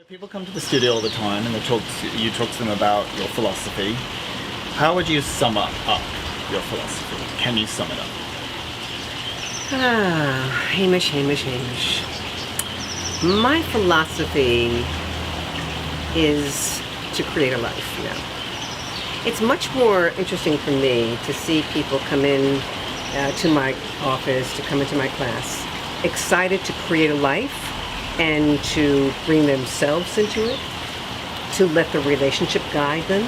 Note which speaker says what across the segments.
Speaker 1: People come to the studio all the time and you talk to them about your philosophy. How would you sum up your philosophy? Can you sum it up?
Speaker 2: Hamish. My philosophy is to create a life, It's much more interesting for me to see people come in to my office, to come into my class, excited to create a life and to bring themselves into it, to let the relationship guide them,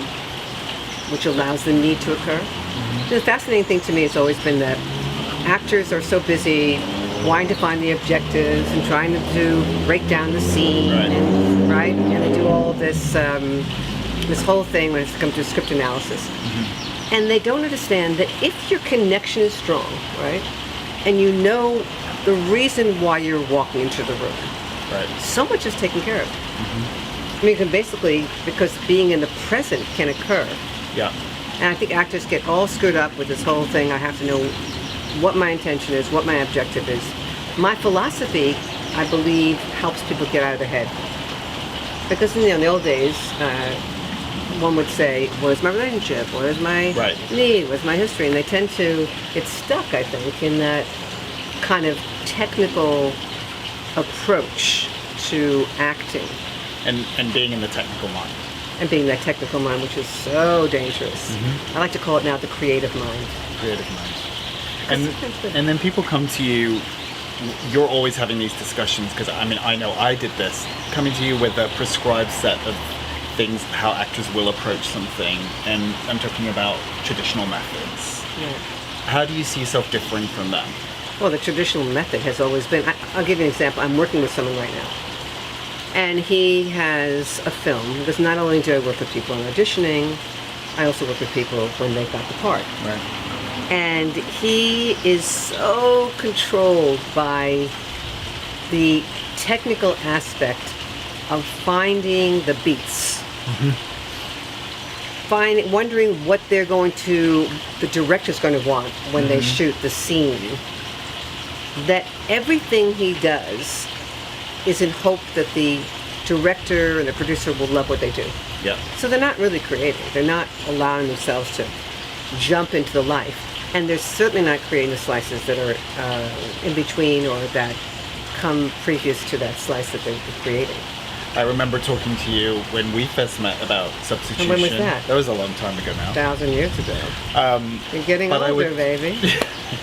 Speaker 2: which allows the need to occur. Mm-hmm. The fascinating thing to me has always been that actors are so busy wanting to find the objectives and trying to break down the scene, and they do all this this whole thing when it comes to script analysis. Mm-hmm. And they don't understand that if your connection is strong, right, and you know the reason why you're walking into the room, so much is taken care of. Mm-hmm. I mean, basically, because being in the present can occur.
Speaker 1: Yeah.
Speaker 2: And I think actors get all screwed up with this whole thing. I have to know what my intention is, what my objective is. My philosophy, I believe, helps people get out of their head. Because in the old days, one would say, where's my relationship? Where's my need? Where's my history? And they tend to get stuck, I think, in that kind of technical approach to acting.
Speaker 1: And being in the technical mind.
Speaker 2: And being that technical mind, which is so dangerous. Mm-hmm. I like to call it now the creative mind.
Speaker 1: Creative mind. And then people come to you, you're always having these discussions, because I know I did this, coming to you with a prescribed set of things, how actors will approach something, and I'm talking about traditional methods. Yeah. How do you see yourself differing from them?
Speaker 2: Well, the traditional method has always been, I'll give you an example. I'm working with someone right now, and he has a film, because not only do I work with people on auditioning, I also work with people when they've got the part.
Speaker 1: Right.
Speaker 2: And he is so controlled by the technical aspect of finding the beats. Mm-hmm. Wondering what the director's going to want when they shoot the scene. That everything he does is in hope that the director and the producer will love what they do.
Speaker 1: Yeah.
Speaker 2: So they're not really creating. They're not allowing themselves to jump into the life. And they're certainly not creating the slices that are in between or that come previous to that slice that they're creating.
Speaker 1: I remember talking to you when we first met about substitution.
Speaker 2: And when was that?
Speaker 1: That was a long time ago now.
Speaker 2: 1,000 years ago. You're getting older, baby.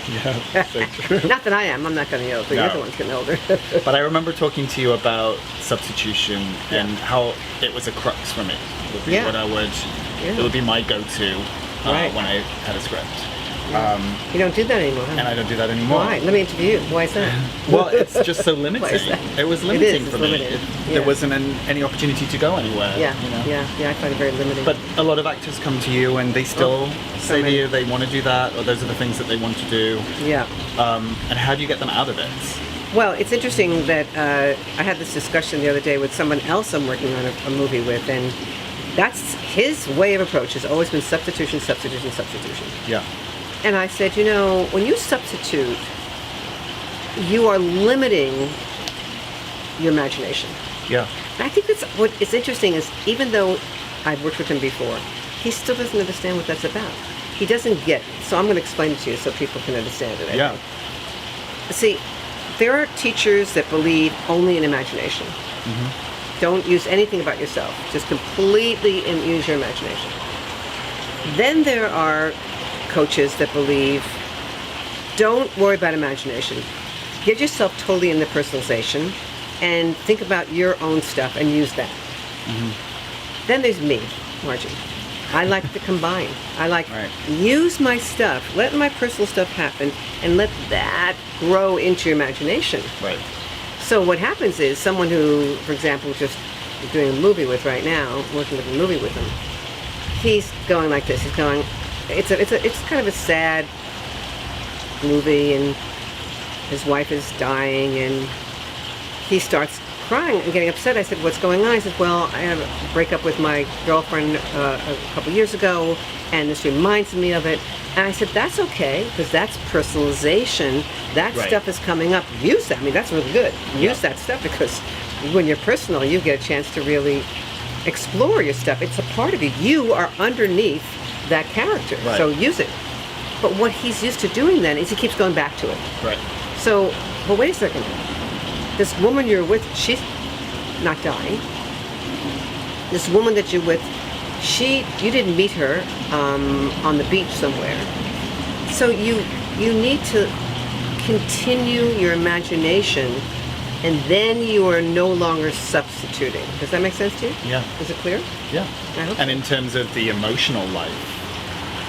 Speaker 1: Yeah, so true.
Speaker 2: Not that I am. I'm not getting older. You're the one's getting older.
Speaker 1: But I remember talking to you about substitution and how it was a crux for me. It would be what I would. Yeah. It would be my go-to when I had a script.
Speaker 2: You don't do that anymore, huh?
Speaker 1: And I don't do that anymore.
Speaker 2: Why? Let me interview you. Why is that?
Speaker 1: Well, it's just so limiting.
Speaker 2: Why is that?
Speaker 1: It was limiting for me.
Speaker 2: There
Speaker 1: wasn't any opportunity to go anywhere.
Speaker 2: Yeah,
Speaker 1: you know?
Speaker 2: yeah, I find it very limiting.
Speaker 1: But a lot of actors come to you and they still say to you they want to do that, or those are the things that they want to do.
Speaker 2: Yeah.
Speaker 1: And how do you get them out of it?
Speaker 2: Well, it's interesting that I had this discussion the other day with someone else I'm working on a movie with, and that's his way of approach has always been substitution.
Speaker 1: Yeah.
Speaker 2: And I said, when you substitute, you are limiting your imagination.
Speaker 1: Yeah.
Speaker 2: And I think that's what is interesting is even though I've worked with him before, he still doesn't understand what that's about. He doesn't get it. So I'm going to explain it to you so people can understand it. I think. See, there are teachers that believe only in imagination. Mm-hmm. Don't use anything about yourself. Just completely use your imagination. Then there are coaches that believe, don't worry about imagination. Get yourself totally in the personalization and think about your own stuff and use that. Mm-hmm. Then there's me, Margie. I like to combine. I like use my stuff, let my personal stuff happen, and let that grow into your imagination.
Speaker 1: Right.
Speaker 2: So what happens is someone who, for example, just doing a movie with right now, working with a movie with him, he's going like this. He's going. It's kind of a sad movie, and his wife is dying, and he starts crying and getting upset. I said, "What's going on?" He said, "Well, I had a breakup with my girlfriend a couple years ago, and this reminds me of it." And I said, "That's okay, because that's personalization. That stuff is coming up. Use that. I mean, that's really good. Use that stuff because when you're personal, you get a chance to really explore your stuff. It's a part of you. You are underneath that character,
Speaker 1: Right.
Speaker 2: so use it. But what he's used to doing then is he keeps going back to it.
Speaker 1: Right.
Speaker 2: So, but wait a second. This woman you're with, she's not dying. This woman that you're with, you didn't meet her on the beach somewhere. So you need to continue your imagination, and then you are no longer substituting. Does that make sense to you?
Speaker 1: Yeah.
Speaker 2: Is it clear?
Speaker 1: Yeah.
Speaker 2: I hope
Speaker 1: And
Speaker 2: so.
Speaker 1: in terms of the emotional life,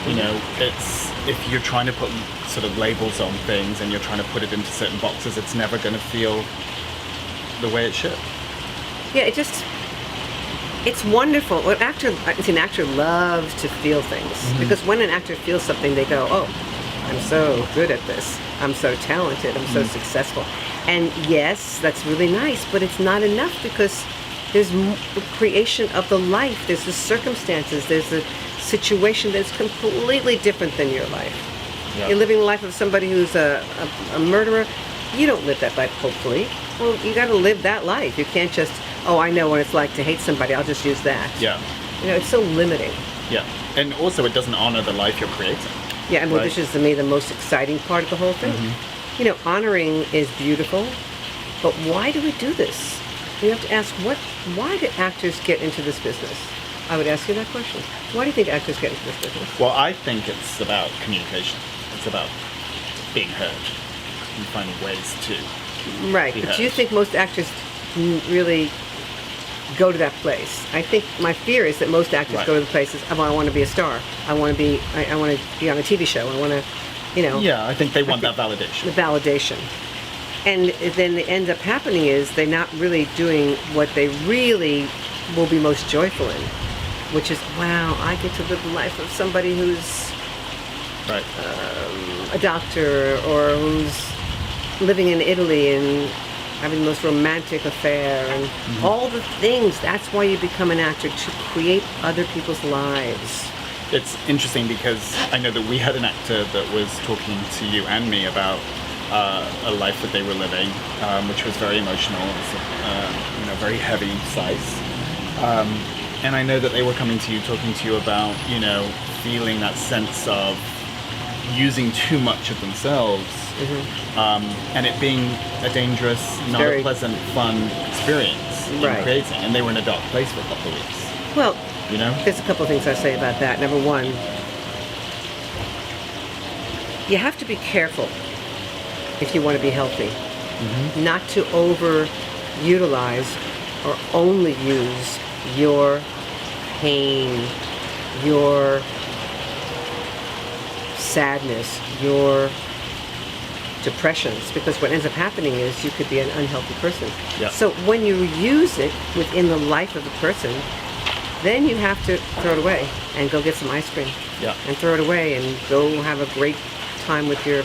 Speaker 1: you know, it's if you're trying to put sort of labels on things and you're trying to put it into certain boxes, it's never going to feel the way it should.
Speaker 2: Yeah, it's wonderful. An actor loves to feel things, because when an actor feels something, they go, "Oh, I'm so good at this. I'm so talented. I'm so successful." And yes, that's really nice, but it's not enough, because there's the creation of the life. There's the circumstances. There's the situation that's completely different than your life.
Speaker 1: Yeah.
Speaker 2: You're living the life of somebody who's a murderer. You don't live that life, hopefully. Well, you got to live that life. You can't just, oh, I know what it's like to hate somebody, I'll just use that.
Speaker 1: Yeah.
Speaker 2: You know, it's so limiting.
Speaker 1: Yeah. And also, it doesn't honor the life you're creating.
Speaker 2: Yeah, and
Speaker 1: Right.
Speaker 2: this is, to me, the most exciting part of the whole thing. You know, honoring is beautiful, but why do we do this? You have to ask, why do actors get into this business? I would ask you that question. Why do you think actors get into this business?
Speaker 1: Well, I think it's about communication. It's about being heard and finding ways to.
Speaker 2: Right,
Speaker 1: be
Speaker 2: but
Speaker 1: heard.
Speaker 2: do you think most actors really go to that place? I think my fear is that most actors
Speaker 1: Right.
Speaker 2: go to the places, oh, I want to be a star. I want to be on a TV show. I want to, you know,
Speaker 1: Yeah, I think they want that
Speaker 2: the
Speaker 1: validation.
Speaker 2: validation. And then it ends up happening is they're not really doing what they really will be most joyful in, which is, wow, I get to live the life of somebody who's
Speaker 1: Right.
Speaker 2: a doctor, or who's living in Italy and having the most romantic affair, and all the things. That's why you become an actor, to create other people's lives.
Speaker 1: It's interesting because I know that we had an actor that was talking to you and me about a life that they were living, which was very emotional. It was, you know, very heavy size. And I know that they were coming to you, talking to you about, you know, feeling that sense of using too much of themselves, and it being a dangerous, not
Speaker 2: Very-
Speaker 1: a pleasant, fun experience in
Speaker 2: Right.
Speaker 1: creating. And they were in a dark place for a couple of weeks,
Speaker 2: Well,
Speaker 1: you know?
Speaker 2: there's a couple of things I say about that. Number one, you have to be careful if you want to be healthy, not to overutilize or only use your pain, your sadness, your depressions, because what ends up happening is you could be an unhealthy person.
Speaker 1: Yeah.
Speaker 2: So when you use it within the life of the person, then you have to throw it away and go get some ice cream.
Speaker 1: Yeah.
Speaker 2: And throw it away and go have a great time with your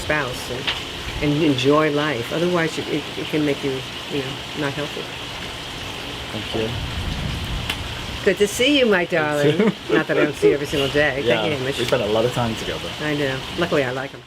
Speaker 2: spouse and enjoy life. Otherwise, it can make you, not healthy.
Speaker 1: Thank you.
Speaker 2: Good to see you, my darling. Not that I don't see you every single day.
Speaker 1: Yeah,
Speaker 2: Thank you,
Speaker 1: we
Speaker 2: Hamish.
Speaker 1: spent a lot of time together.
Speaker 2: I know. Luckily, I like him.